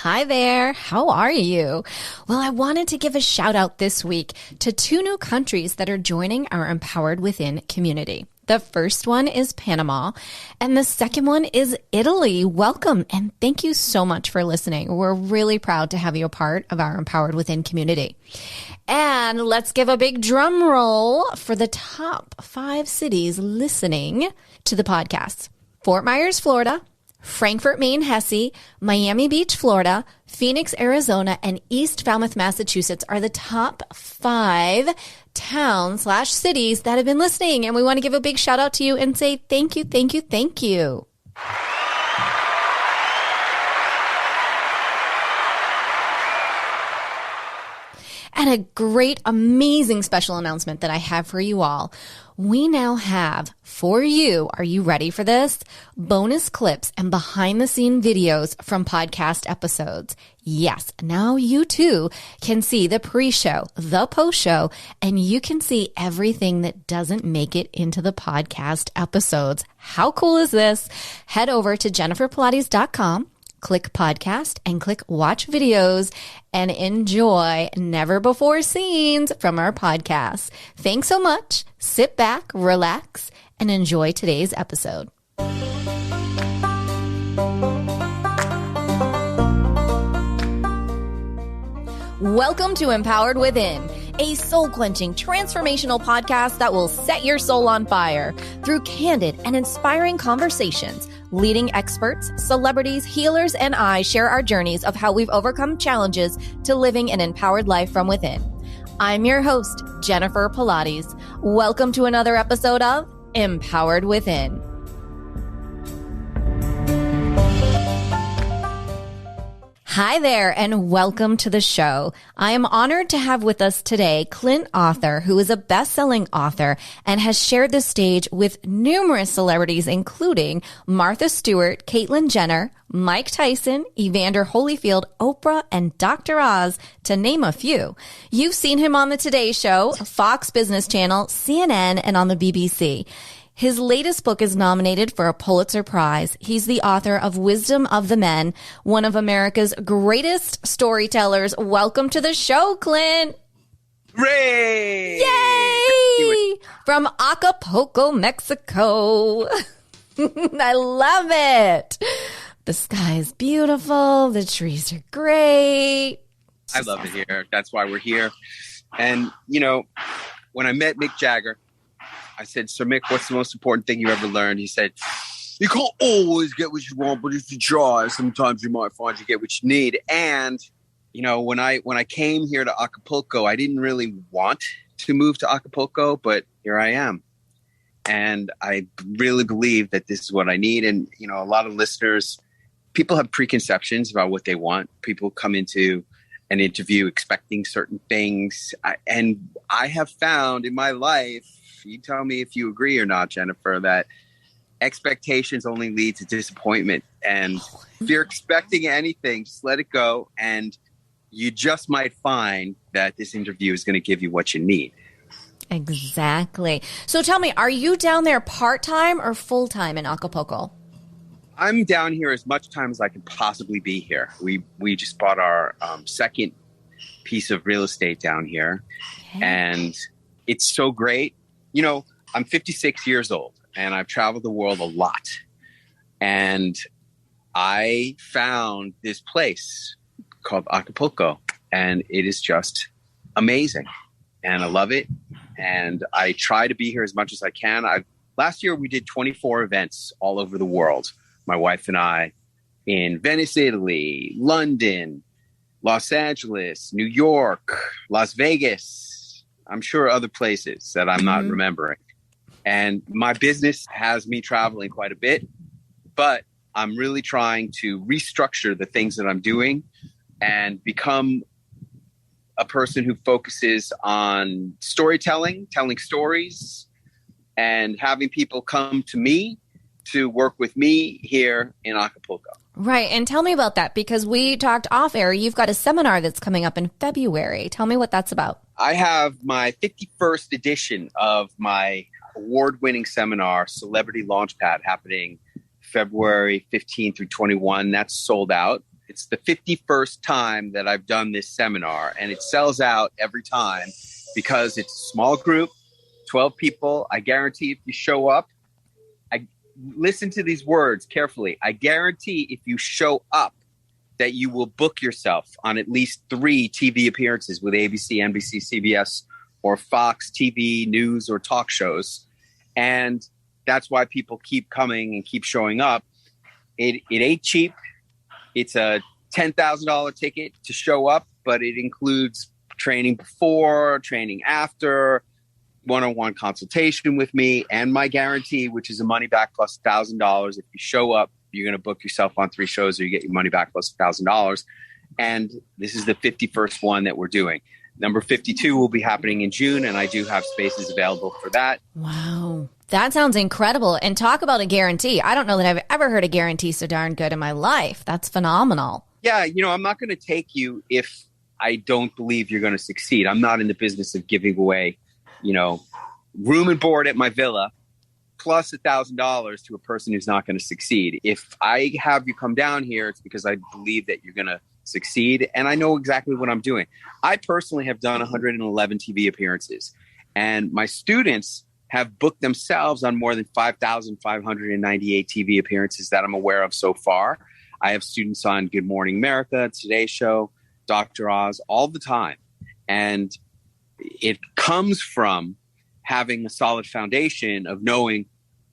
Hi there. How are you? Well, I wanted to give a shout out this week to 2 new countries that are joining our Empowered Within community. The first one is Panama, and the second one is Italy. Welcome, and thank you so much for listening. We're really proud to have you a part of our Empowered Within community. And let's give a big drum roll for the top 5 cities listening to the podcast. Fort Myers, Florida, Frankfurt, Maine, Hesse, Miami Beach, Florida, Phoenix, Arizona, and East Falmouth, Massachusetts are the top 5 towns/cities that have been listening. And we want to give a big shout out to you and say thank you, thank you, thank you. And a great, amazing special announcement that I have for you all. We now have for you, are you ready for this? Bonus clips and behind the scene videos from podcast episodes. Yes, now you too can see the pre-show, the post-show, and you can see everything that doesn't make it into the podcast episodes. How cool is this? Head over to jenniferpilates.com. Click podcast and click watch videos and enjoy never before scenes from our podcast. Thanks so much. Sit back, relax, and enjoy today's episode. Welcome to Empowered Within, a soul-quenching, transformational podcast that will set your soul on fire through candid and inspiring conversations. Leading experts, celebrities, healers, and I share our journeys of how we've overcome challenges to living an empowered life from within. I'm your host, Jennifer Pilates. Welcome to another episode of Empowered Within. Hi there, and welcome to the show. I am honored to have with us today Clint Arthur, who is a best-selling author and has shared the stage with numerous celebrities, including Martha Stewart, Caitlyn Jenner, Mike Tyson, Evandrr Holyfield, Oprah, and Dr. Oz, to name a few. You've seen him on the Today Show, Fox Business Channel, CNN, and on the BBC. His latest book is nominated for a Pulitzer Prize. He's the author of Wisdom of the Men, one of America's greatest storytellers. Welcome to the show, Clint. Ray! Yay! From Acapulco, Mexico. I love it. The sky is beautiful. The trees are great. I love it here. That's why we're here. And, you know, when I met Mick Jagger, I said, "So Mick, what's the most important thing you ever learned?" He said, "You can't always get what you want, but if you try, sometimes you might find you get what you need." And, you know, when I came here to Acapulco, I didn't really want to move to Acapulco, but here I am. And I really believe that this is what I need. And, you know, a lot of listeners, people have preconceptions about what they want. People come into an interview expecting certain things. And I have found in my life, you tell me if you agree or not, Jennifer, that expectations only lead to disappointment. And if you're expecting anything, just let it go. And you just might find that this interview is going to give you what you need. Exactly. So tell me, are you down there part-time or full-time in Acapulco? I'm down here as much time as I can possibly be here. We just bought our second piece of real estate down here. Okay. And it's so great. You know, I'm 56 years old and I've traveled the world a lot. And I found this place called Acapulco, and it is just amazing. And I love it. And I try to be here as much as I can. Last year, we did 24 events all over the world. My wife and I in Venice, Italy, London, Los Angeles, New York, Las Vegas. I'm sure other places that I'm not remembering. And my business has me traveling quite a bit, but I'm really trying to restructure the things that I'm doing and become a person who focuses on storytelling, telling stories, and having people come to me to work with me here in Acapulco. Right. And tell me about that, because we talked off air. You've got a seminar that's coming up in February. Tell me what that's about. I have my 51st edition of my award-winning seminar, Celebrity Launchpad, happening February 15 through 21. That's sold out. It's the 51st time that I've done this seminar, and it sells out every time because it's a small group, 12 people. I guarantee if you show up, listen to these words carefully. I guarantee if you show up that you will book yourself on at least 3 TV appearances with ABC, NBC, CBS, or Fox TV news or talk shows. And that's why people keep coming and keep showing up. It ain't cheap. It's a $10,000 ticket to show up, but it includes training before, training after, one-on-one consultation with me, and my guarantee, which is a money back plus $1,000. If you show up, you're going to book yourself on 3 shows, or you get your money back plus $1,000. And this is the 51st one that we're doing. Number 52 will be happening in June, and I do have spaces available for that. Wow. That sounds incredible. And talk about a guarantee. I don't know that I've ever heard a guarantee so darn good in my life. That's phenomenal. Yeah, I'm not going to take you if I don't believe you're going to succeed. I'm not in the business of giving away, room and board at my villa plus $1,000 to a person who's not going to succeed. If I have you come down here, it's because I believe that you're going to succeed, and I know exactly what I'm doing. I personally have done 111 TV appearances, and my students have booked themselves on more than 5,598 TV appearances that I'm aware of so far. I have students on Good Morning America, Today Show, Dr. Oz, all the time. And it comes from having a solid foundation of knowing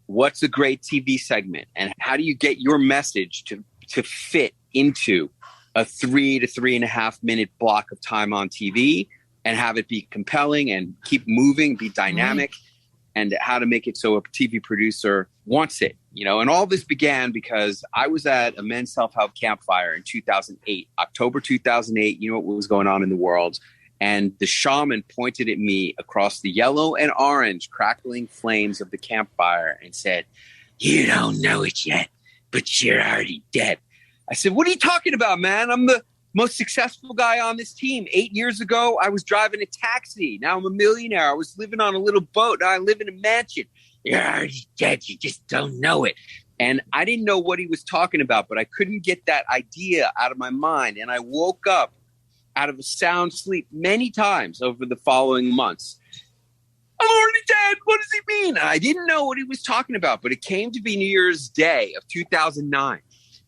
what's a great TV segment and how do you get your message to fit into a 3 to 3.5 minute block of time on TV and have it be compelling and keep moving, be dynamic, and how to make it so a TV producer wants it, And all this began because I was at a men's self-help campfire in 2008, October 2008. You know what was going on in the world. And the shaman pointed at me across the yellow and orange crackling flames of the campfire and said, "You don't know it yet, but you're already dead." I said, "What are you talking about, man? I'm the most successful guy on this team. 8 years ago, I was driving a taxi. Now I'm a millionaire. I was living on a little boat. Now I live in a mansion. You're already dead. You just don't know it." And I didn't know what he was talking about, but I couldn't get that idea out of my mind. And I woke up out of a sound sleep many times over the following months. "I'm already dead. What does he mean?" And I didn't know what he was talking about, but it came to be New Year's Day of 2009.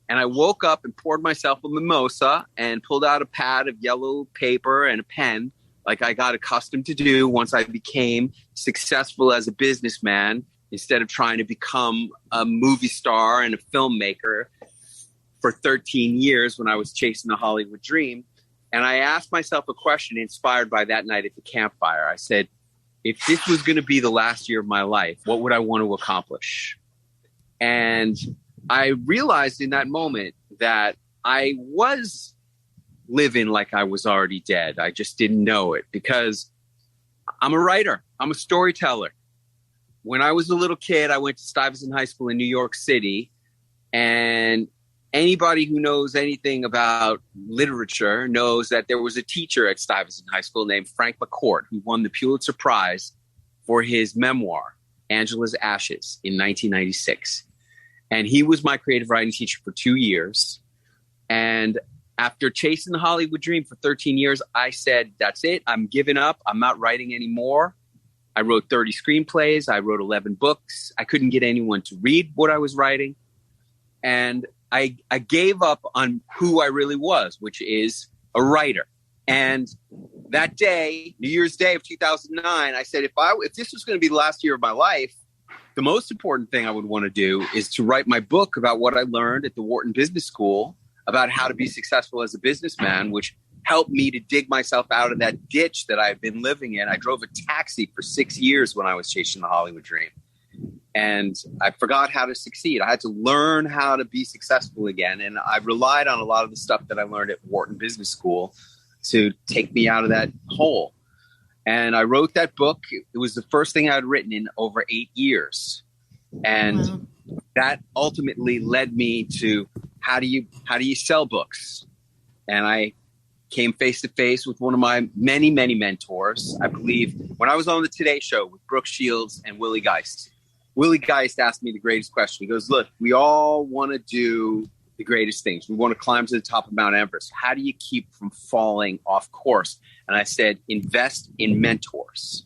And I woke up and poured myself a mimosa and pulled out a pad of yellow paper and a pen, like I got accustomed to do once I became successful as a businessman, instead of trying to become a movie star and a filmmaker for 13 years when I was chasing the Hollywood dream. And I asked myself a question inspired by that night at the campfire. I said, if this was going to be the last year of my life, what would I want to accomplish? And I realized in that moment that I was living like I was already dead. I just didn't know it because I'm a writer. I'm a storyteller. When I was a little kid, I went to Stuyvesant High School in New York City, and anybody who knows anything about literature knows that there was a teacher at Stuyvesant High School named Frank McCourt who won the Pulitzer Prize for his memoir, Angela's Ashes, in 1996. And he was my creative writing teacher for 2 years. And after chasing the Hollywood dream for 13 years, I said, that's it. I'm giving up. I'm not writing anymore. I wrote 30 screenplays. I wrote 11 books. I couldn't get anyone to read what I was writing. And I gave up on who I really was, which is a writer. And that day, New Year's Day of 2009, I said, if this was going to be the last year of my life, the most important thing I would want to do is to write my book about what I learned at the Wharton Business School about how to be successful as a businessman, which helped me to dig myself out of that ditch that I've been living in. I drove a taxi for 6 years when I was chasing the Hollywood dream. And I forgot how to succeed. I had to learn how to be successful again. And I relied on a lot of the stuff that I learned at Wharton Business School to take me out of that hole. And I wrote that book. It was the first thing I had written in over 8 years. And that ultimately led me to how do you sell books? And I came face to face with one of my many, many mentors. I believe when I was on the Today Show with Brooke Shields and Willie Geist. Willie Geist asked me the greatest question. He goes, look, we all want to do the greatest things. We want to climb to the top of Mount Everest. How do you keep from falling off course? And I said, invest in mentors.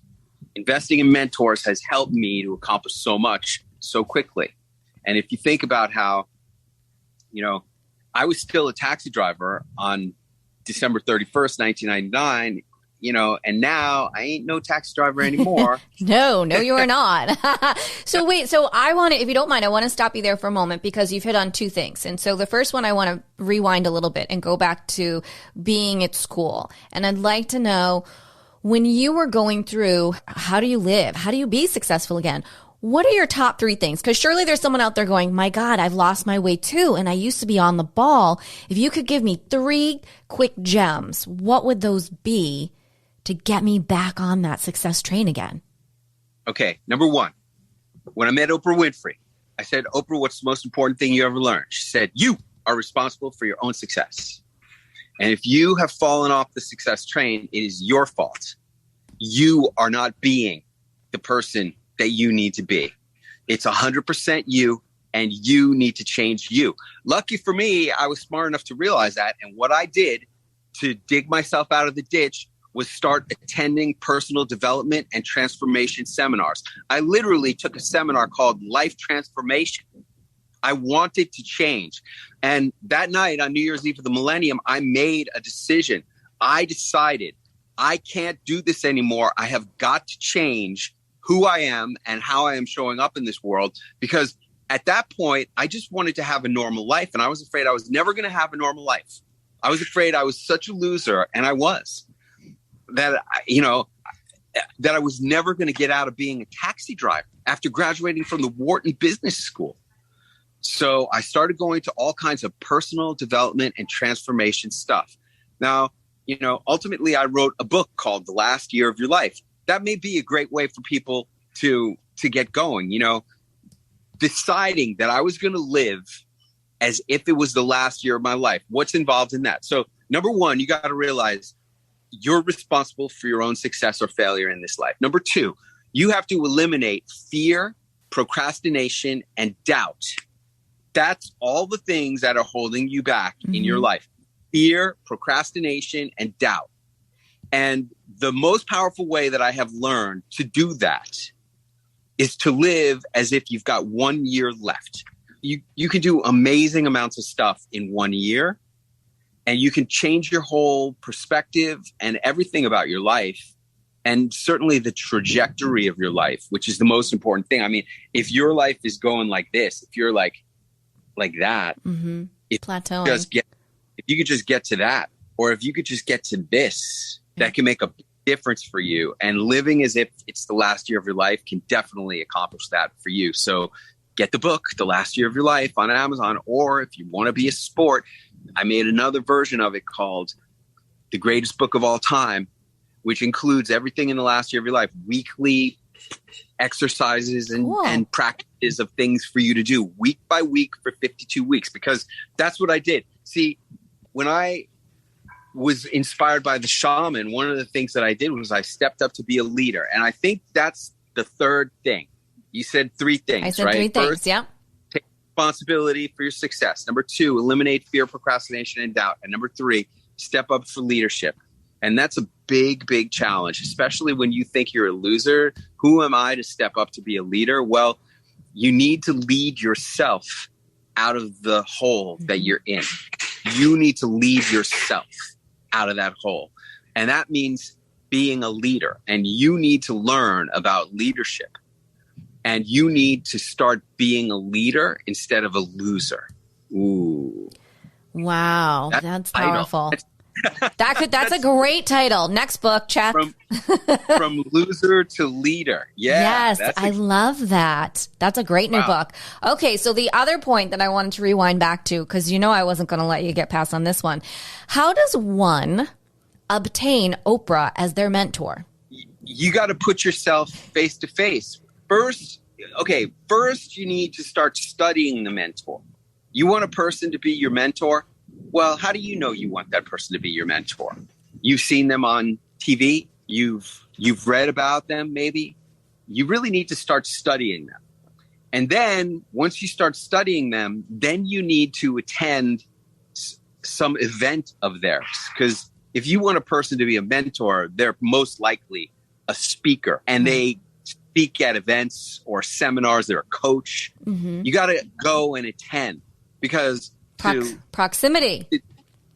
Investing in mentors has helped me to accomplish so much so quickly. And if you think about how, I was still a taxi driver on December 31st, 1999, and now I ain't no taxi driver anymore. No, you are not. So wait, if you don't mind, I want to stop you there for a moment because you've hit on two things. And so the first one, I want to rewind a little bit and go back to being at school. And I'd like to know, when you were going through, how do you live? How do you be successful again? What are your top three things? Because surely there's someone out there going, my God, I've lost my way too. And I used to be on the ball. If you could give me three quick gems, what would those be to get me back on that success train again? Okay. Number one, when I met Oprah Winfrey, I said, Oprah, what's the most important thing you ever learned? She said, you are responsible for your own success. And if you have fallen off the success train, it is your fault. You are not being the person that you need to be. It's 100% you, and you need to change you. Lucky for me, I was smart enough to realize that. And what I did to dig myself out of the ditch was start attending personal development and transformation seminars. I literally took a seminar called Life Transformation. I wanted to change. And that night on New Year's Eve of the millennium, I made a decision. I decided I can't do this anymore. I have got to change who I am and how I am showing up in this world, because at that point, I just wanted to have a normal life. And I was afraid I was never going to have a normal life. I was afraid I was such a loser, and I was, that I was never going to get out of being a taxi driver after graduating from the Wharton Business School. So I started going to all kinds of personal development and transformation stuff. Now, ultimately I wrote a book called The Last Year of Your Life. That may be a great way for people to get going, deciding that I was going to live as if it was the last year of my life. What's involved in that? So number one, you got to realize you're responsible for your own success or failure in this life. Number two, you have to eliminate fear, procrastination, and doubt. That's all the things that are holding you back in your life. Fear, procrastination, and doubt. And the most powerful way that I have learned to do that is to live as if you've got 1 year left. You can do amazing amounts of stuff in 1 year, and you can change your whole perspective and everything about your life, and certainly the trajectory of your life, which is the most important thing. I mean, if your life is going like this, if you're like that, plateauing. If you could just get to that, or if you could just get to this, that can make a difference for you. And living as if it's the last year of your life can definitely accomplish that for you. So get the book, The Last Year of Your Life, on Amazon. Or if you want to be a sport, I made another version of it called The Greatest Book of All Time, which includes everything in the last year of your life, weekly exercises and practices of things for you to do week by week for 52 weeks, because that's what I did. See, when I was inspired by the shaman, one of the things that I did was I stepped up to be a leader. And I think that's the third thing. You said three things, right? I said three things, First, yeah. take responsibility for your success. Number two, eliminate fear, procrastination, and doubt. And number three, step up for leadership. And that's a big, big challenge, especially when you think you're a loser. Who am I to step up to be a leader? Well, you need to lead yourself out of the hole that you're in. You need to lead yourself out of that hole. And that means being a leader. And you need to learn about leadership. And you need to start being a leader instead of a loser. Ooh. Wow. That's powerful. That's a great title. Next book, chat. From loser to leader. Yeah. Yes, I love that. That's a great new book. Okay, so the other point that I wanted to rewind back to, because I wasn't going to let you get past on this one. How does one obtain Oprah as their mentor? You got to put yourself face to face. First, you need to start studying the mentor. You want a person to be your mentor? Well, how do you know you want that person to be your mentor? You've seen them on TV. You've read about them, maybe. You really need to start studying them. And then once you start studying them, then you need to attend some event of theirs. Because if you want a person to be a mentor, they're most likely a speaker, and they speak at events or seminars. They're a coach. You got to go and attend, because proximity.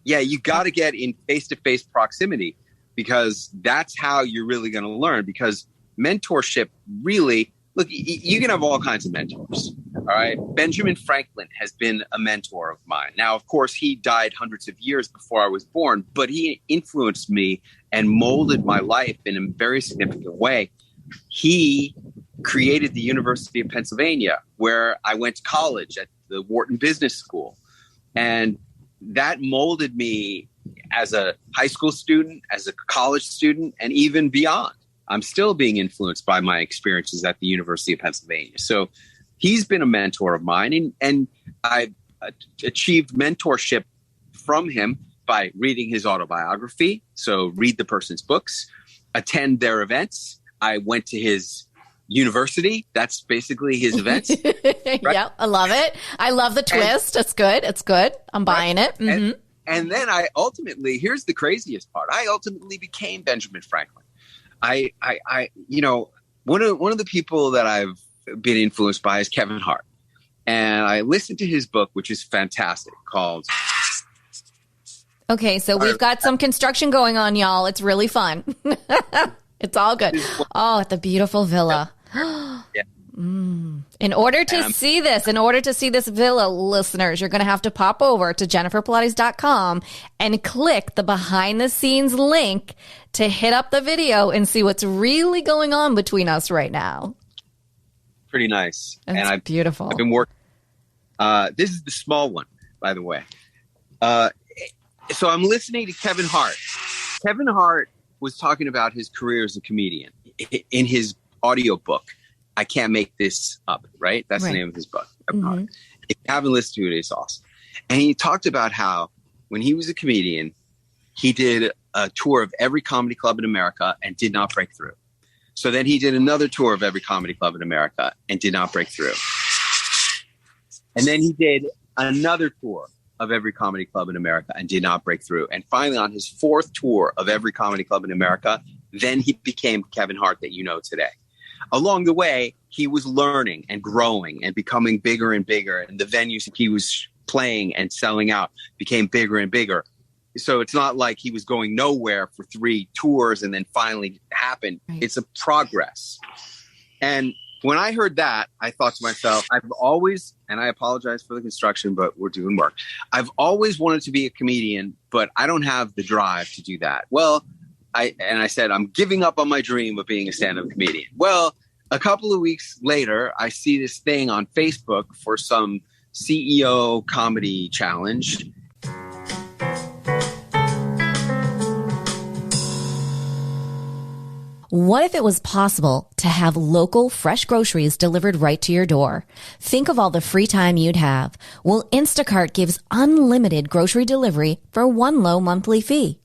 You got to get in face-to-face proximity, because that's how you're really going to learn. Because mentorship really, look, you can have all kinds of mentors. All right. Benjamin Franklin has been a mentor of mine. Now, of course, he died hundreds of years before I was born, but he influenced me and molded my life in a very significant way. He created the University of Pennsylvania, where I went to college at the Wharton Business School. And that molded me as a high school student, as a college student, and even beyond. I'm still being influenced by my experiences at the University of Pennsylvania. So he's been a mentor of mine, and I've achieved mentorship from him by reading his autobiography. So read the person's books, attend their events. I went to his university. That's basically his events. Right? Yeah, I love it. I love the twist. It's good. It's good. I'm buying it. Mm-hmm. And then I ultimately, here's the craziest part. I ultimately became Benjamin Franklin. I one of the people that I've been influenced by is Kevin Hart. And I listened to his book, which is fantastic, called... Okay, so we've got some construction going on, y'all. It's really fun. It's all good. Oh, at the beautiful villa. Yeah. In order to see this villa, listeners, you're going to have to pop over to jenniferpilates.com and click the behind the scenes link to hit up the video and see what's really going on between us right now. Pretty nice. It's beautiful. I've been working. This is the small one, by the way. So I'm listening to Kevin Hart. Kevin Hart was talking about his career as a comedian in his audiobook. I Can't Make This Up, right? That's the name of his book. If you haven't listened to it, it's awesome. And he talked about how when he was a comedian, he did a tour of every comedy club in America and did not break through. So then he did another tour of every comedy club in America and did not break through. And then he did another tour of every comedy club in America and did not break through. And finally, on his fourth tour of every comedy club in America, then he became Kevin Hart that you know today. Along the way, he was learning and growing and becoming bigger and bigger. And the venues he was playing and selling out became bigger and bigger. So it's not like he was going nowhere for 3 tours and then finally happened. Right. It's a progress. And when I heard that, I thought to myself, I've always, and I apologize for the construction, but we're doing work. I've always wanted to be a comedian, but I don't have the drive to do that. Well, I said, I'm giving up on my dream of being a stand-up comedian. Well, a couple of weeks later, I see this thing on Facebook for some CEO comedy challenge. What if it was possible to have local fresh groceries delivered right to your door? Think of all the free time you'd have. Well, Instacart gives unlimited grocery delivery for one low monthly fee.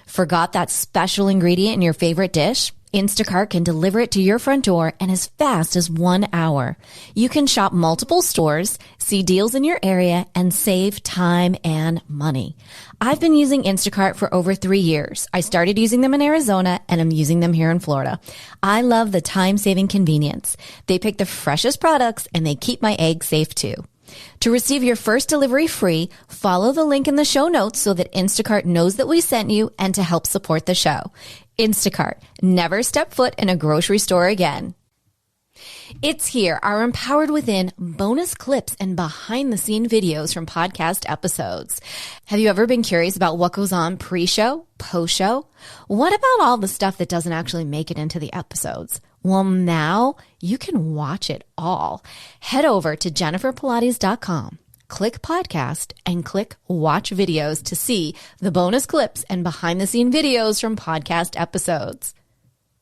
Forgot that special ingredient in your favorite dish? Instacart can deliver it to your front door in as fast as 1 hour. You can shop multiple stores, see deals in your area, and save time and money. I've been using Instacart for over 3 years. I started using them in Arizona, and I'm using them here in Florida. I love the time-saving convenience. They pick the freshest products, and they keep my eggs safe too. To receive your first delivery free, follow the link in the show notes so that Instacart knows that we sent you and to help support the show. Instacart. Never step foot in a grocery store again. It's here, our Empowered Within bonus clips and behind-the-scene videos from podcast episodes. Have you ever been curious about what goes on pre-show, post-show? What about all the stuff that doesn't actually make it into the episodes? Well, now you can watch it all. Head over to jenniferpilates.com, click podcast, and click watch videos to see the bonus clips and behind-the-scene videos from podcast episodes.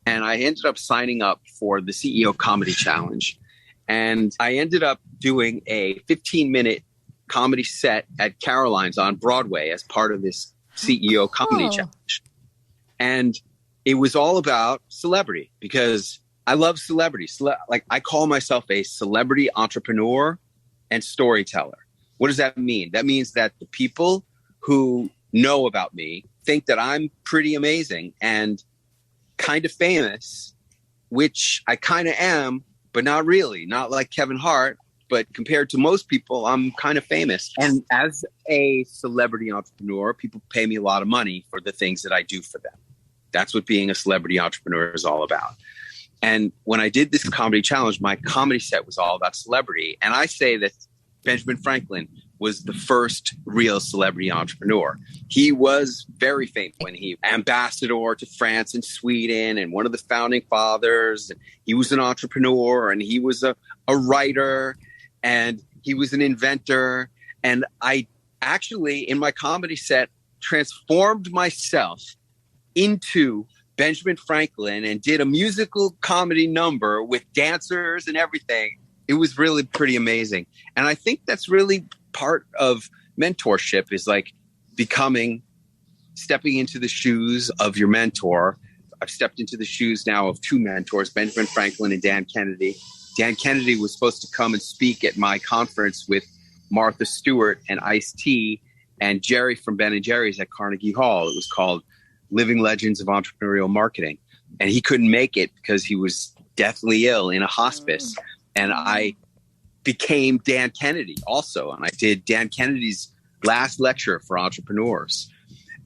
And I ended up signing up for the CEO Comedy Challenge. And I ended up doing a 15-minute comedy set at Caroline's on Broadway as part of this CEO Comedy Challenge. And it was all about celebrity because I love celebrities. Like I call myself a celebrity entrepreneur and storyteller. What does that mean? That means that the people who know about me think that I'm pretty amazing and kind of famous, which I kind of am, but not really. Not like Kevin Hart, but compared to most people, I'm kind of famous. And as a celebrity entrepreneur, people pay me a lot of money for the things that I do for them. That's what being a celebrity entrepreneur is all about. And when I did this comedy challenge, my comedy set was all about celebrity. And I say that Benjamin Franklin was the first real celebrity entrepreneur. He was very famous when he ambassador to France and Sweden and one of the founding fathers. He was an entrepreneur and he was a writer and he was an inventor. And I actually, in my comedy set, transformed myself into Benjamin Franklin and did a musical comedy number with dancers and everything. It was really pretty amazing. And I think that's really part of mentorship is like stepping into the shoes of your mentor. I've stepped into the shoes now of two mentors, Benjamin Franklin and Dan Kennedy. Dan Kennedy was supposed to come and speak at my conference with Martha Stewart and Ice-T and Jerry from Ben & Jerry's at Carnegie Hall. It was called Living Legends of Entrepreneurial Marketing. And he couldn't make it because he was deathly ill in a hospice. And I became Dan Kennedy also. And I did Dan Kennedy's last lecture for entrepreneurs.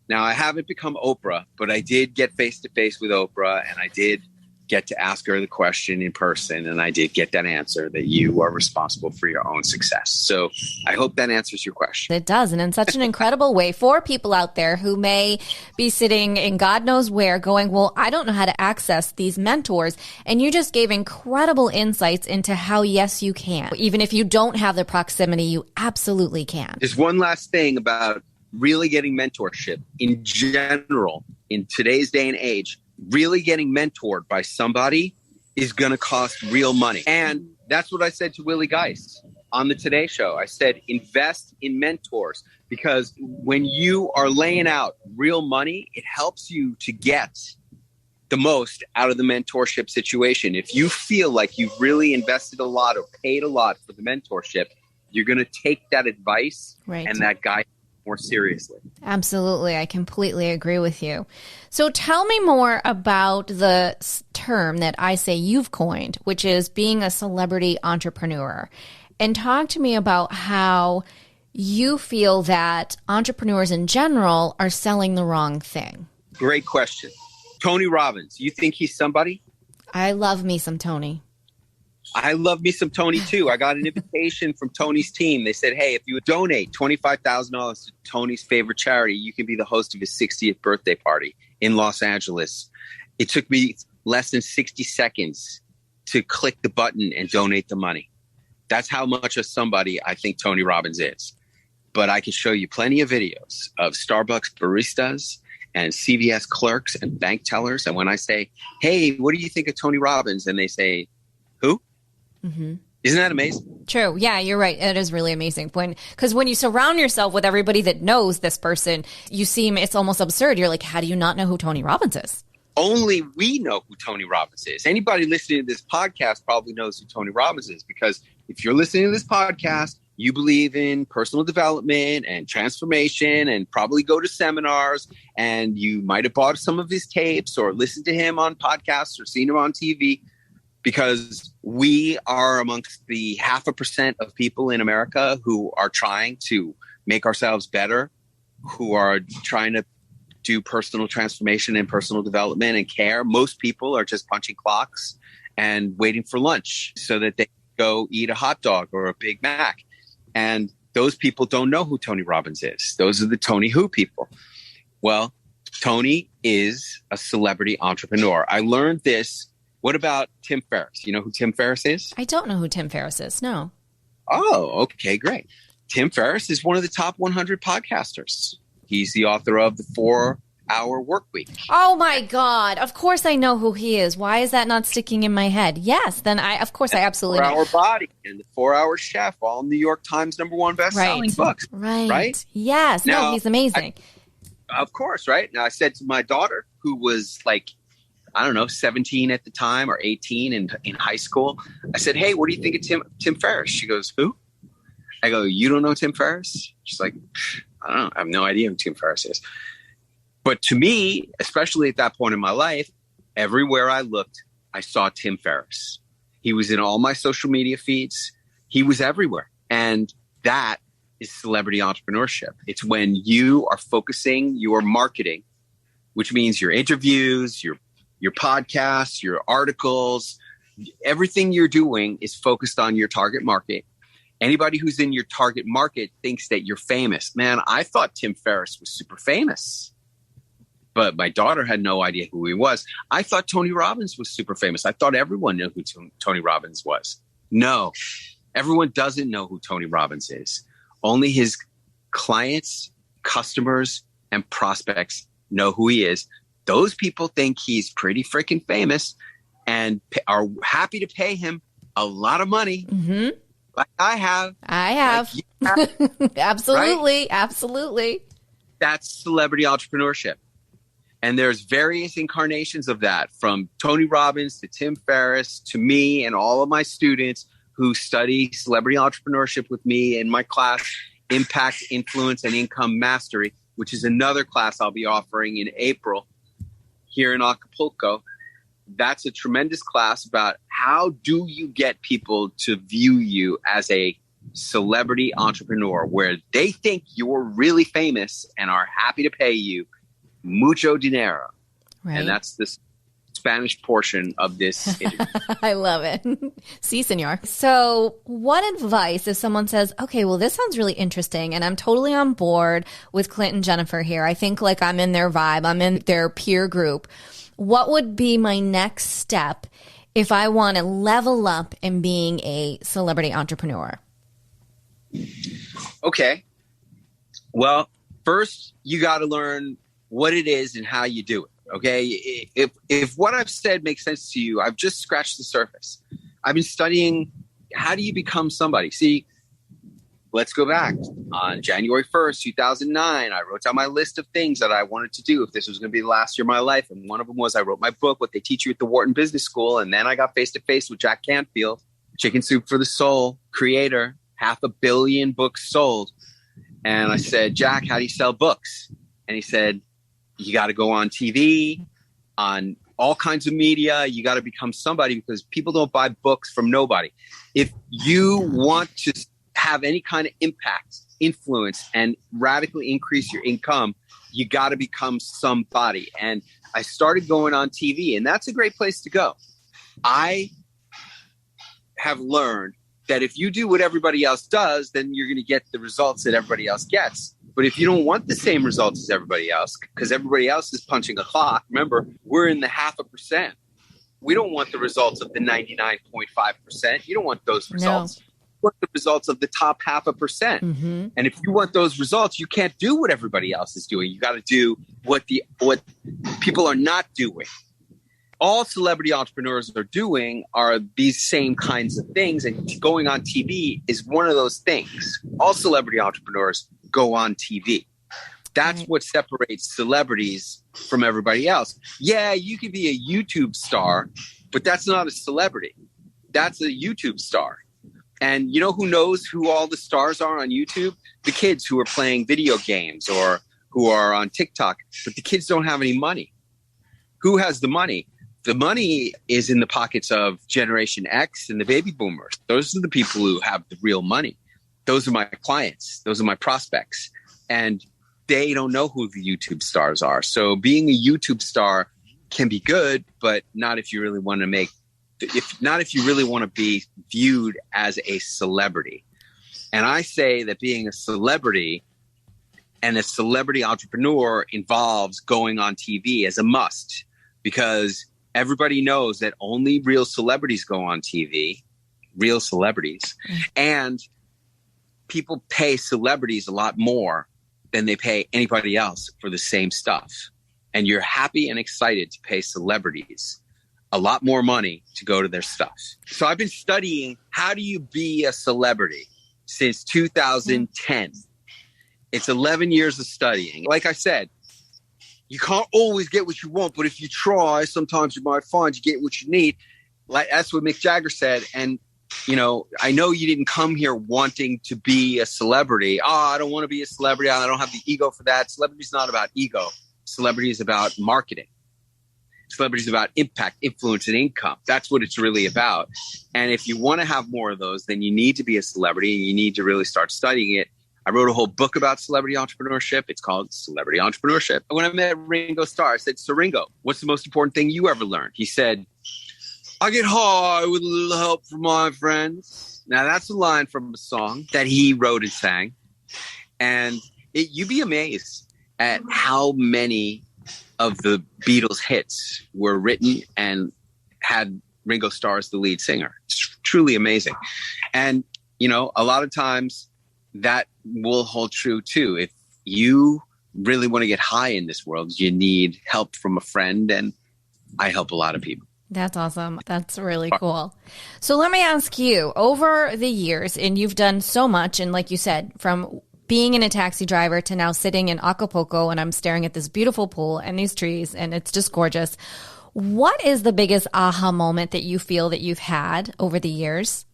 Now, I haven't become Oprah, but I did get face-to-face with Oprah, and I did get to ask her the question in person, and I did get that answer that you are responsible for your own success. So I hope that answers your question. It does, and in such an incredible way for people out there who may be sitting in God knows where going, well, I don't know how to access these mentors, and you just gave incredible insights into how, yes, you can. Even if you don't have the proximity, you absolutely can. There's one last thing about really getting mentorship in general in today's day and age. Really getting mentored by somebody is going to cost real money. And that's what I said to Willie Geist on the Today Show. I said, invest in mentors, because when you are laying out real money, it helps you to get the most out of the mentorship situation. If you feel like you've really invested a lot or paid a lot for the mentorship, you're going to take that advice and that guidance more seriously. Absolutely. I completely agree with you. So tell me more about the term that I say you've coined, which is being a celebrity entrepreneur. And talk to me about how you feel that entrepreneurs in general are selling the wrong thing. Great question. Tony Robbins, you think he's somebody? I love me some Tony. I love me some Tony too. I got an invitation from Tony's team. They said, hey, if you would donate $25,000 to Tony's favorite charity, you can be the host of his 60th birthday party in Los Angeles. It took me less than 60 seconds to click the button and donate the money. That's how much of somebody I think Tony Robbins is. But I can show you plenty of videos of Starbucks baristas and CVS clerks and bank tellers. And when I say, hey, what do you think of Tony Robbins? And they say, who? Mm-hmm. Isn't that amazing? True. Yeah, you're right. It is really amazing. Because when you surround yourself with everybody that knows this person, it's almost absurd. You're like, how do you not know who Tony Robbins is? Only we know who Tony Robbins is. Anybody listening to this podcast probably knows who Tony Robbins is, because if you're listening to this podcast, you believe in personal development and transformation and probably go to seminars, and you might have bought some of his tapes or listened to him on podcasts or seen him on TV. Because we are amongst the 0.5% of people in America who are trying to make ourselves better, who are trying to do personal transformation and personal development and care. Most people are just punching clocks and waiting for lunch so that they can go eat a hot dog or a Big Mac. And those people don't know who Tony Robbins is. Those are the Tony Who people. Well, Tony is a celebrity entrepreneur. I learned this. What about Tim Ferriss? You know who Tim Ferriss is? I don't know who Tim Ferriss is. No. Oh, okay, great. Tim Ferriss is one of the top 100 podcasters. He's the author of The 4-Hour Workweek. Oh my God. Of course I know who he is. Why is that not sticking in my head? Yes, then I absolutely know. 4-Hour Body and The 4-Hour Chef, all New York Times #1 best-selling books. Right. Yes. Now, no, he's amazing. Of course, right? Now, I said to my daughter, who was like I don't know, 17 at the time or 18 in high school. I said, hey, what do you think of Tim Ferriss? She goes, who? I go, you don't know Tim Ferriss? She's like, I don't know. I have no idea who Tim Ferriss is. But to me, especially at that point in my life, everywhere I looked, I saw Tim Ferriss. He was in all my social media feeds. He was everywhere. And that is celebrity entrepreneurship. It's when you are focusing your marketing, which means your interviews, your podcasts, your articles, everything you're doing is focused on your target market. Anybody who's in your target market thinks that you're famous. Man, I thought Tim Ferriss was super famous, but my daughter had no idea who he was. I thought Tony Robbins was super famous. I thought everyone knew who Tony Robbins was. No, everyone doesn't know who Tony Robbins is. Only his clients, customers, and prospects know who he is. Those people think he's pretty freaking famous and are happy to pay him a lot of money. Mm-hmm. Like I have. Like absolutely. Right? Absolutely. That's celebrity entrepreneurship. And there's various incarnations of that, from Tony Robbins to Tim Ferriss to me and all of my students who study celebrity entrepreneurship with me in my class, Impact, Influence, and Income Mastery, which is another class I'll be offering in April here in Acapulco. That's a tremendous class about how do you get people to view you as a celebrity entrepreneur, where they think you're really famous and are happy to pay you mucho dinero. Right. And that's the Spanish portion of this interview. I love it. Si, senor. So what advice if someone says, okay, well, this sounds really interesting and I'm totally on board with Clint and Jennifer here. I think like I'm in their vibe. I'm in their peer group. What would be my next step if I want to level up in being a celebrity entrepreneur? Okay. Well, first you got to learn what it is and how you do it. Okay. If what I've said makes sense to you, I've just scratched the surface. I've been studying how do you become somebody? See, let's go back. On January 1st, 2009, I wrote down my list of things that I wanted to do if this was going to be the last year of my life. And one of them was I wrote my book, What They Teach You at the Wharton Business School. And then I got face to face with Jack Canfield, Chicken Soup for the Soul, creator, 500 million books sold. And I said, Jack, how do you sell books? And he said, you got to go on TV, on all kinds of media. You got to become somebody because people don't buy books from nobody. If you want to have any kind of impact, influence, and radically increase your income, you got to become somebody. And I started going on TV, and that's a great place to go. I have learned that if you do what everybody else does, then you're going to get the results that everybody else gets. But if you don't want the same results as everybody else, because everybody else is punching a clock, remember, we're in the 0.5%. We don't want the results of the 99.5%. You don't want those results. No. You want the results of the top 0.5%. Mm-hmm. And if you want those results, you can't do what everybody else is doing. You got to do what people are not doing. All celebrity entrepreneurs are doing are these same kinds of things, and going on TV is one of those things. All celebrity entrepreneurs go on TV. That's right. What separates celebrities from everybody else. Yeah, you could be a YouTube star, but that's not a celebrity. That's a YouTube star. And you know who knows who all the stars are on YouTube? The kids who are playing video games or who are on TikTok, but the kids don't have any money. Who has the money? The money is in the pockets of Generation X and the baby boomers. Those are the people who have the real money. Those are my clients. Those are my prospects. And they don't know who the YouTube stars are. So being a YouTube star can be good, but not if you really want to if you really want to be viewed as a celebrity. And I say that being a celebrity and a celebrity entrepreneur involves going on TV as a must, because everybody knows that only real celebrities go on TV, real celebrities, and people pay celebrities a lot more than they pay anybody else for the same stuff. And you're happy and excited to pay celebrities a lot more money to go to their stuff. So I've been studying how do you be a celebrity since 2010. It's 11 years of studying. Like I said, you can't always get what you want, but if you try, sometimes you might find you get what you need. Like that's what Mick Jagger said. And, I know you didn't come here wanting to be a celebrity. Oh, I don't want to be a celebrity. I don't have the ego for that. Celebrity is not about ego. Celebrity is about marketing. Celebrity is about impact, influence, and income. That's what it's really about. And if you want to have more of those, then you need to be a celebrity and you need to really start studying it. I wrote a whole book about celebrity entrepreneurship. It's called Celebrity Entrepreneurship. And when I met Ringo Starr, I said, "So Ringo, what's the most important thing you ever learned?" He said, "I get high with a little help from my friends." Now that's a line from a song that he wrote and sang. And you'd be amazed at how many of the Beatles hits were written and had Ringo Starr as the lead singer. It's truly amazing. And, a lot of times that will hold true too. If you really want to get high in this world, you need help from a friend. And I help a lot of people. That's awesome. That's really cool. So let me ask you, over the years, and you've done so much, and like you said, from being in a taxi driver to now sitting in Acapulco and I'm staring at this beautiful pool and these trees and it's just gorgeous. What is the biggest aha moment that you feel that you've had over the years?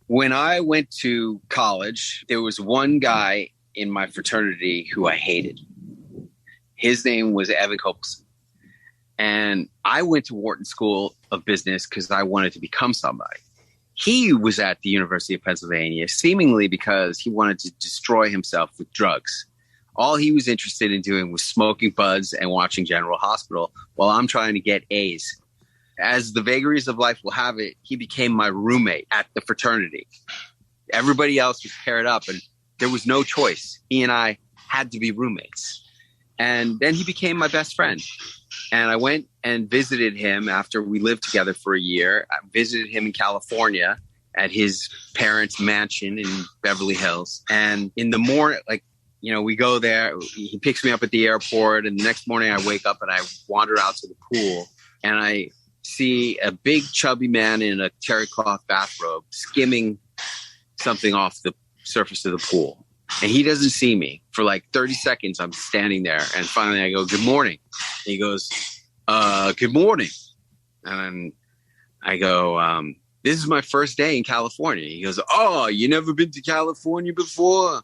When I went to college, there was one guy in my fraternity who I hated. His name was Evan Copelson. And I went to Wharton School of Business because I wanted to become somebody. He was at the University of Pennsylvania, seemingly because he wanted to destroy himself with drugs. All he was interested in doing was smoking buds and watching General Hospital while I'm trying to get A's. As the vagaries of life will have it, he became my roommate at the fraternity. Everybody else was paired up and there was no choice. He and I had to be roommates. And then he became my best friend. And I went and visited him after we lived together for a year. I visited him in California at his parents' mansion in Beverly Hills. And in the morning, we go there. He picks me up at the airport. And the next morning I wake up and I wander out to the pool. And I see a big chubby man in a terry cloth bathrobe skimming something off the surface of the pool. And he doesn't see me. For 30 seconds, I'm standing there. And finally, I go, "Good morning." And he goes, "Good morning." And I go, "This is my first day in California." He goes, "Oh, you never been to California before?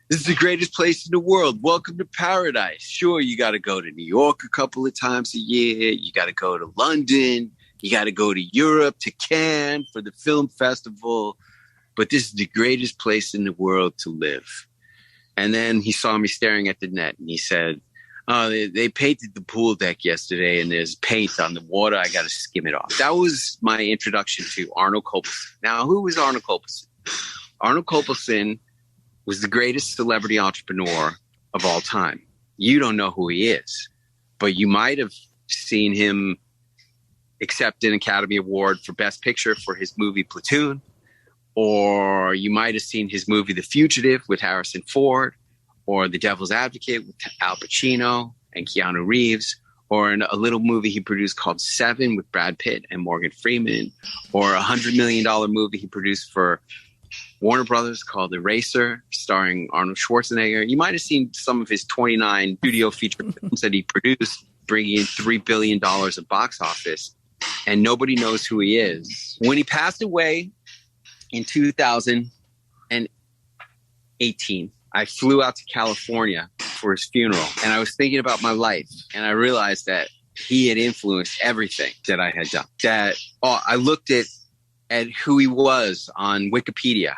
This is the greatest place in the world. Welcome to paradise. Sure, you got to go to New York a couple of times a year. You got to go to London. You got to go to Europe, to Cannes for the film festival. But this is the greatest place in the world to live." And then he saw me staring at the net and he said, "Oh, they painted the pool deck yesterday and there's paint on the water. I got to skim it off." That was my introduction to Arnold Copelson. Now, who was Arnold Copelson? Arnold Copelson was the greatest celebrity entrepreneur of all time. You don't know who he is, but you might have seen him accept an Academy Award for Best Picture for his movie Platoon. Or you might have seen his movie The Fugitive with Harrison Ford, or The Devil's Advocate with Al Pacino and Keanu Reeves, or in a little movie he produced called Seven with Brad Pitt and Morgan Freeman, or a $100 million movie he produced for Warner Brothers called Eraser, starring Arnold Schwarzenegger. You might have seen some of his 29 studio feature films that he produced, bringing in $3 billion of box office, and nobody knows who he is. When he passed away in 2018, I flew out to California for his funeral, and I was thinking about my life, and I realized that he had influenced everything that I had done. I looked at who he was on Wikipedia,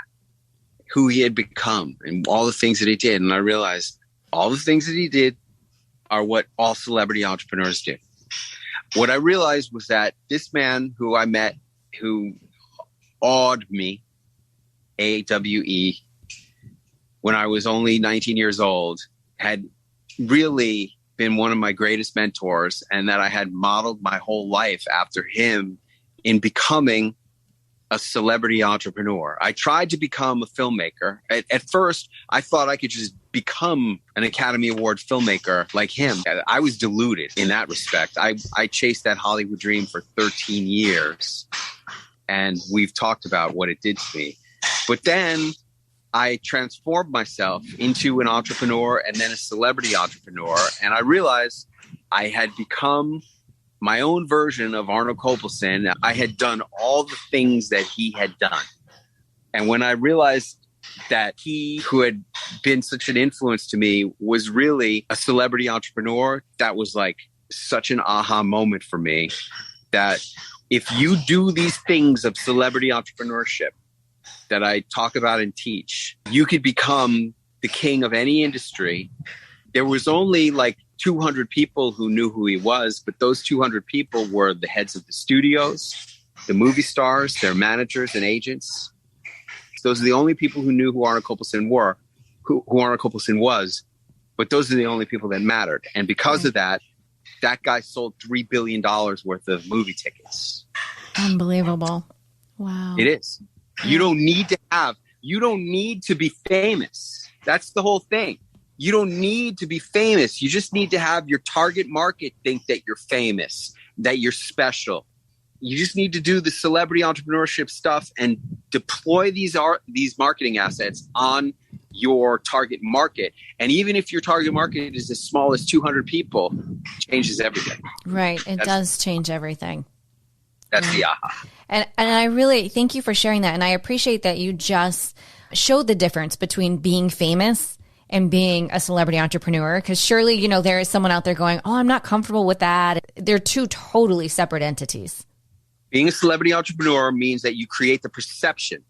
who he had become, and all the things that he did, and I realized all the things that he did are what all celebrity entrepreneurs do. What I realized was that this man who I met, who awed me, AWE, when I was only 19 years old, had really been one of my greatest mentors, and that I had modeled my whole life after him in becoming a celebrity entrepreneur. I tried to become a filmmaker. At first, I thought I could just become an Academy Award filmmaker like him. I was deluded in that respect. I chased that Hollywood dream for 13 years, and we've talked about what it did to me. But then I transformed myself into an entrepreneur and then a celebrity entrepreneur. And I realized I had become my own version of Arnold Copelson. I had done all the things that he had done. And when I realized that he, who had been such an influence to me, was really a celebrity entrepreneur, that was like such an aha moment for me, that if you do these things of celebrity entrepreneurship that I talk about and teach, you could become the king of any industry. There was only like 200 people who knew who he was, but those 200 people were the heads of the studios, the movie stars, their managers and agents. Those are the only people who knew who Arnold Copelson who Arnold Copelson was, but those are the only people that mattered. And because of that, that guy sold $3 billion worth of movie tickets. Unbelievable. Wow. It is. You don't need to be famous. That's the whole thing. You don't need to be famous. You just need to have your target market think that you're famous, that you're special. You just need to do the celebrity entrepreneurship stuff and deploy these marketing assets on your target market. And even if your target market is as small as 200 people, it changes everything. Right. It does change everything. That's the aha. And I really thank you for sharing that. And I appreciate that you just showed the difference between being famous and being a celebrity entrepreneur. Because surely, you know, there is someone out there going, oh, I'm not comfortable with that. They're two totally separate entities. Being a celebrity entrepreneur means that you create the perception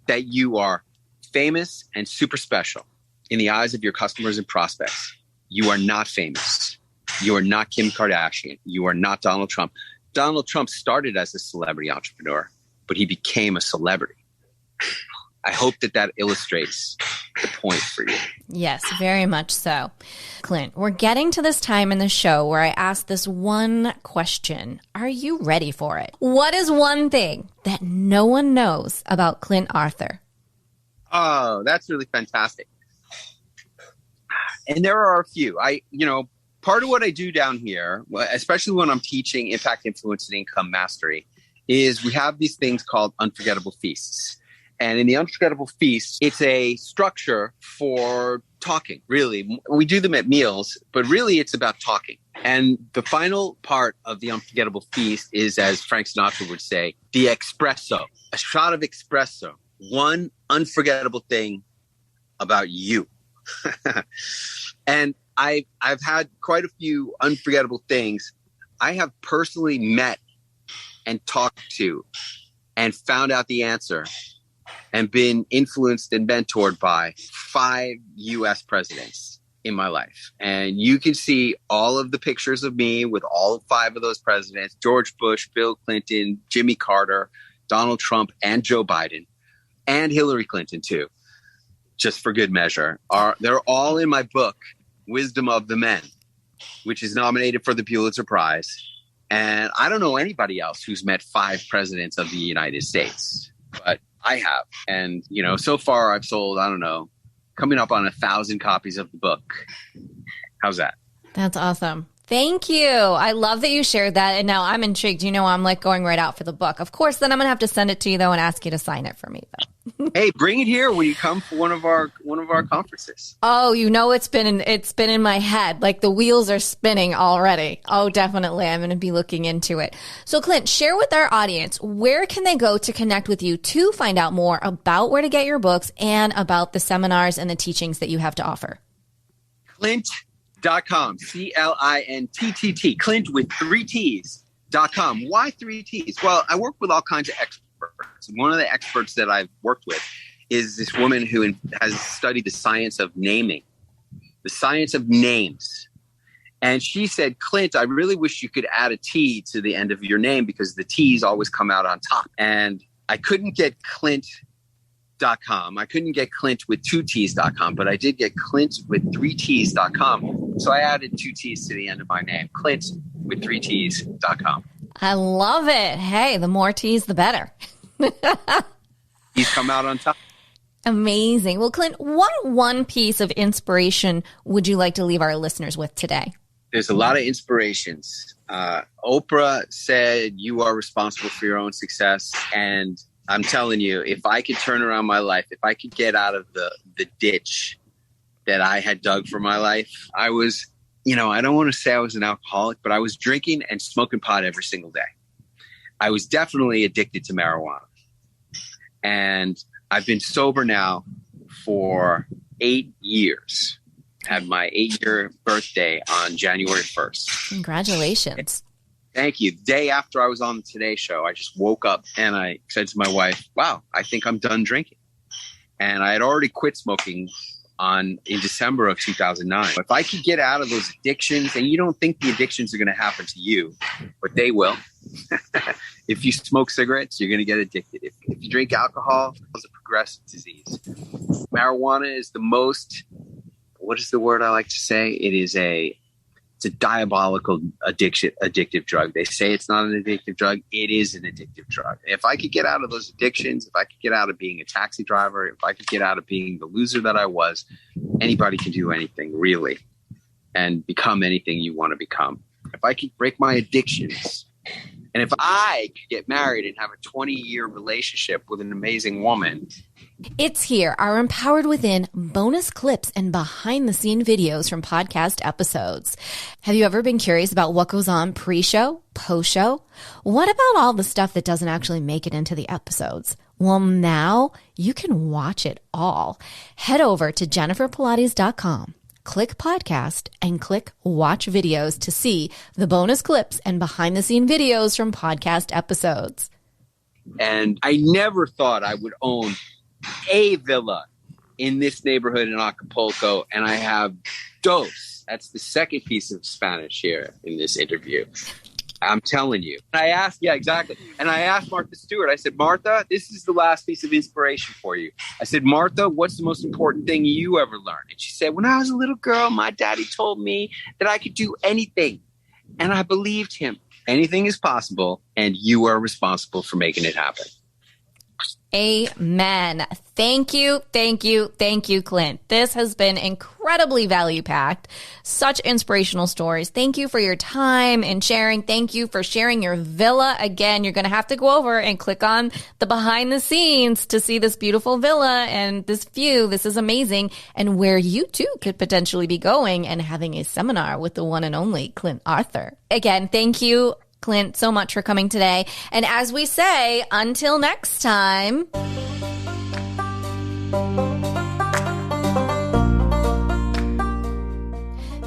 that you are famous and super special in the eyes of your customers and prospects. You are not famous. You are not Kim Kardashian. You are not Donald Trump. Donald Trump started as a celebrity entrepreneur, but he became a celebrity. I hope that illustrates the point for you. Yes, very much so. Clint, we're getting to this time in the show where I ask this one question. Are you ready for it? What is one thing that no one knows about Clint Arthur? Oh, that's really fantastic. And there are a few. Part of what I do down here, especially when I'm teaching impact, influence, and income mastery, is we have these things called Unforgettable Feasts. And in the Unforgettable Feast, it's a structure for talking, really. We do them at meals, but really it's about talking. And the final part of the Unforgettable Feast is, as Frank Sinatra would say, the espresso, a shot of espresso, one unforgettable thing about you. And I've had quite a few unforgettable things. I have personally met and talked to and found out the answer and been influenced and mentored by 5 U.S. presidents in my life. And you can see all of the pictures of me with all 5 of those presidents: George Bush, Bill Clinton, Jimmy Carter, Donald Trump, and Joe Biden, and Hillary Clinton too, just for good measure. They're all in my book, Wisdom of the Men, which is nominated for the Pulitzer Prize. And I don't know anybody else who's met 5 presidents of the United States, but I have. And, so far I've sold, coming up on 1,000 copies of the book. How's that? That's awesome. Thank you. I love that you shared that. And now I'm intrigued. I'm like going right out for the book. Of course, then I'm going to have to send it to you though and ask you to sign it for me though. Hey, bring it here when you come for one of our conferences. Oh, it's been in my head. Like the wheels are spinning already. Oh, definitely. I'm going to be looking into it. So Clint, share with our audience, where can they go to connect with you to find out more about where to get your books and about the seminars and the teachings that you have to offer? Clint.com, CLINTTT, Clint with 3 T's.com. Why 3 T's? Well, I work with all kinds of experts. One of the experts that I've worked with is this woman who has studied the science of naming, the science of names. And she said, Clint, I really wish you could add a T to the end of your name because the T's always come out on top. And I couldn't get Clint.com. I couldn't get Clint with 2 T's.com, but I did get Clint with 3 T's.com. So I added 2 T's to the end of my name, Clint with 3 T's.com. I love it. Hey, the more T's, the better. He's come out on top. Amazing. Well, Clint, what one piece of inspiration would you like to leave our listeners with today? There's a lot of inspirations. Oprah said, you are responsible for your own success. And I'm telling you, if I could turn around my life, if I could get out of the ditch that I had dug for my life, I was I don't want to say I was an alcoholic, but I was drinking and smoking pot every single day. I was definitely addicted to marijuana. And I've been sober now for 8 years. Had my 8-year birthday on January 1st. Congratulations. Thank you. The day after I was on the Today Show, I just woke up and I said to my wife, wow, I think I'm done drinking. And I had already quit smoking in December of 2009. If I could get out of those addictions, and you don't think the addictions are going to happen to you, but they will. If you smoke cigarettes, you're going to get addicted. If you drink alcohol, it's a progressive disease. Marijuana is the most, what is the word I like to say? It's a diabolical addictive drug. They say it's not an addictive drug. It is an addictive drug. If I could get out of those addictions, if I could get out of being a taxi driver, if I could get out of being the loser that I was, anybody can do anything, really, and become anything you want to become. If I could break my addictions, and if I could get married and have a 20-year relationship with an amazing woman. It's here, our Empowered Within bonus clips and behind-the-scene videos from podcast episodes. Have you ever been curious about what goes on pre-show, post-show? What about all the stuff that doesn't actually make it into the episodes? Well, now you can watch it all. Head over to jenniferpilates.com. Click podcast and click watch videos to see the bonus clips and behind-the-scene videos from podcast episodes. And I never thought I would own a villa in this neighborhood in Acapulco, and I have dos. That's the second piece of Spanish here in this interview. I'm telling you. And I asked, yeah, exactly. And I asked Martha Stewart, I said, Martha, this is the last piece of inspiration for you. I said, Martha, what's the most important thing you ever learned? And she said, when I was a little girl, my daddy told me that I could do anything. And I believed him. Anything is possible, and you are responsible for making it happen. Amen. Thank you, Clint. This has been incredibly value-packed. Such inspirational stories. Thank you for your time and sharing. Thank you for sharing your villa. Again, you're going to have to go over and click on the behind the scenes to see this beautiful villa and this view. This is amazing. And where you too could potentially be going and having a seminar with the one and only Clint Arthur. Again, thank you, Clint, so much for coming today. And as we say, until next time.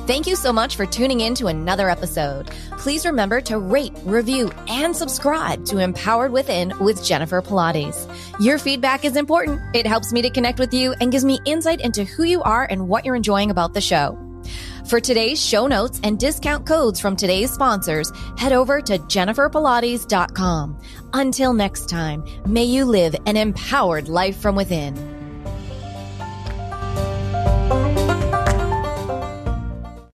Thank you so much for tuning in to another episode. Please remember to rate, review, and subscribe to Empowered Within with Jennifer Pilates. Your feedback is important. It helps me to connect with you and gives me insight into who you are and what you're enjoying about the show. For today's show notes and discount codes from today's sponsors, head over to jenniferpilates.com. Until next time, may you live an empowered life from within.